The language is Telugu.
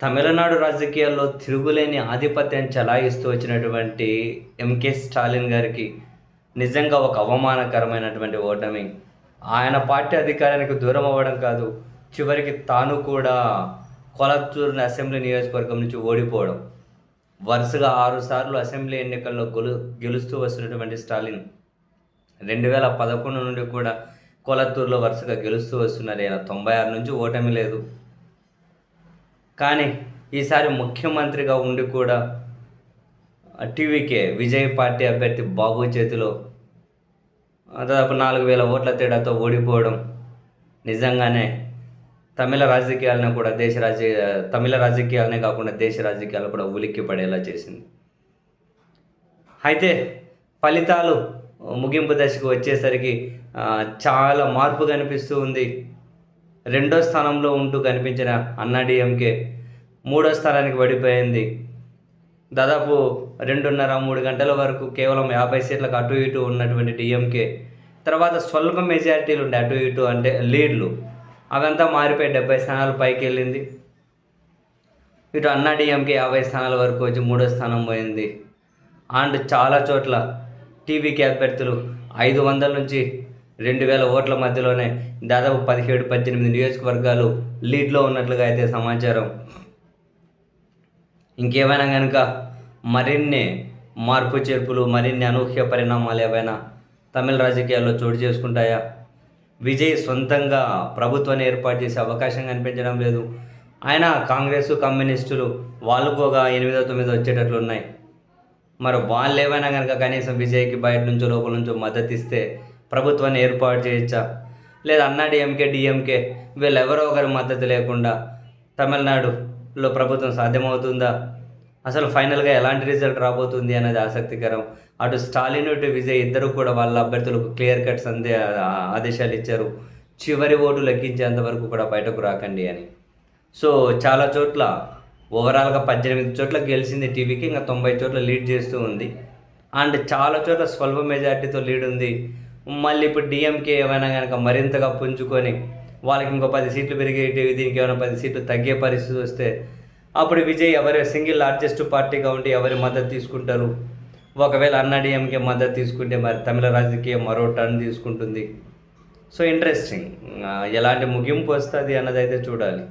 తమిళనాడు రాజకీయాల్లో తిరుగులేని ఆధిపత్యం చెలాయిస్తూ వచ్చినటువంటి ఎంకే స్టాలిన్ గారికి నిజంగా ఒక అవమానకరమైనటువంటి ఓటమి. ఆయన పార్టీ అధికారానికి దూరం అవ్వడం కాదు, చివరికి తాను కూడా కొలత్తూరు అసెంబ్లీ నియోజకవర్గం నుంచి ఓడిపోవడం. వరుసగా 6 సార్లు అసెంబ్లీ ఎన్నికల్లో గెలుస్తూ వస్తున్నటువంటి స్టాలిన్ 2011 నుండి కూడా కొలత్తూరులో వరుసగా గెలుస్తూ వస్తున్నారు. ఆయన 96 నుంచి ఓటమి లేదు. కానీ ఈసారి ముఖ్యమంత్రిగా ఉండి కూడా టీవీకే విజయ్ పార్టీ అభ్యర్థి బాబు చేతిలో దాదాపు 4,000 ఓట్ల తేడాతో ఓడిపోవడం నిజంగానే తమిళ రాజకీయాలను కూడా తమిళ రాజకీయాలనే కాకుండా దేశ రాజకీయాలు కూడా ఉలిక్కి పడేలా చేసింది. అయితే ఫలితాలు ముగింపు దశకు వచ్చేసరికి చాలా మార్పు కనిపిస్తూ ఉంది. 2వ స్థానంలో ఉంటూ కనిపించిన అన్నాడీఎంకే 3వ స్థానానికి పడిపోయింది. దాదాపు 2.5-3 గంటల వరకు కేవలం 50 సీట్లకు అటు ఇటు ఉన్నటువంటి డిఎంకే తర్వాత స్వల్ప మెజారిటీలు ఉండే అటు ఇటు అంటే లీడ్లు అవంతా మారిపోయి 70 స్థానాలు పైకి వెళ్ళింది. ఇటు అన్నాడీఎంకే 50 స్థానాల వరకు వచ్చి 3వ స్థానం పోయింది. అండ్ చాలా చోట్ల టీవీకే అభ్యర్థులు 500 నుంచి 2,000 ఓట్ల మధ్యలోనే దాదాపు 17-18 నియోజకవర్గాలు లీడ్లో ఉన్నట్లుగా అయితే సమాచారం. ఇంకేమైనా కనుక మరిన్ని మార్పు చేర్పులు, మరిన్ని అనూహ్య పరిణామాలు ఏవైనా తమిళ రాజకీయాల్లో చోటు చేసుకుంటాయా? విజయ్ సొంతంగా ప్రభుత్వాన్ని ఏర్పాటు చేసే అవకాశం కనిపించడం లేదు. ఆయన కాంగ్రెస్, కమ్యూనిస్టులు వాళ్ళకు ఒక 8-9 వచ్చేటట్లు ఉన్నాయి. మరి వాళ్ళు ఏమైనా కనుక కనీసం విజయ్కి బయట నుంచో లోపల నుంచో మద్దతు ఇస్తే ప్రభుత్వాన్ని ఏర్పాటు చేయొచ్చా? లేదా అన్నాడీఎంకే, డిఎంకే వీళ్ళెవరో ఒకరి మద్దతు లేకుండా తమిళనాడులో ప్రభుత్వం సాధ్యమవుతుందా? అసలు ఫైనల్గా ఎలాంటి రిజల్ట్ రాబోతుంది అనేది ఆసక్తికరం. అటు స్టాలిన్, ఇటు విజయ్ ఇద్దరు కూడా వాళ్ళ అభ్యర్థులకు క్లియర్ కట్స్ ఆదేశాలు ఇచ్చారు, చివరి ఓటు లెక్కించేంత వరకు కూడా బయటకు రాకండి అని. సో చాలా చోట్ల ఓవరాల్గా 18 చోట్ల గెలిచింది టీవీకి, ఇంకా 90 చోట్ల లీడ్ చేస్తూ ఉంది. అండ్ చాలా చోట్ల స్వల్ప మెజార్టీతో లీడ్ ఉంది. మళ్ళీ ఇప్పుడు డిఎంకే ఏమైనా కనుక మరింతగా పుంజుకొని వాళ్ళకి ఇంకో 10 సీట్లు పెరిగే, దీనికి ఏమైనా 10 సీట్లు తగ్గే పరిస్థితి వస్తే అప్పుడు విజయ్ ఎవరి సింగిల్ లార్జెస్ట్ పార్టీగా ఉండి ఎవరి మద్దతు తీసుకుంటారు? ఒకవేళ అన్నాడీఎంకే మద్దతు తీసుకుంటే మరి తమిళ రాజకీయం మరో టర్న్ తీసుకుంటుంది. సో ఇంట్రెస్టింగ్, ఎలాంటి ముగింపు వస్తుంది అన్నదైతే చూడాలి.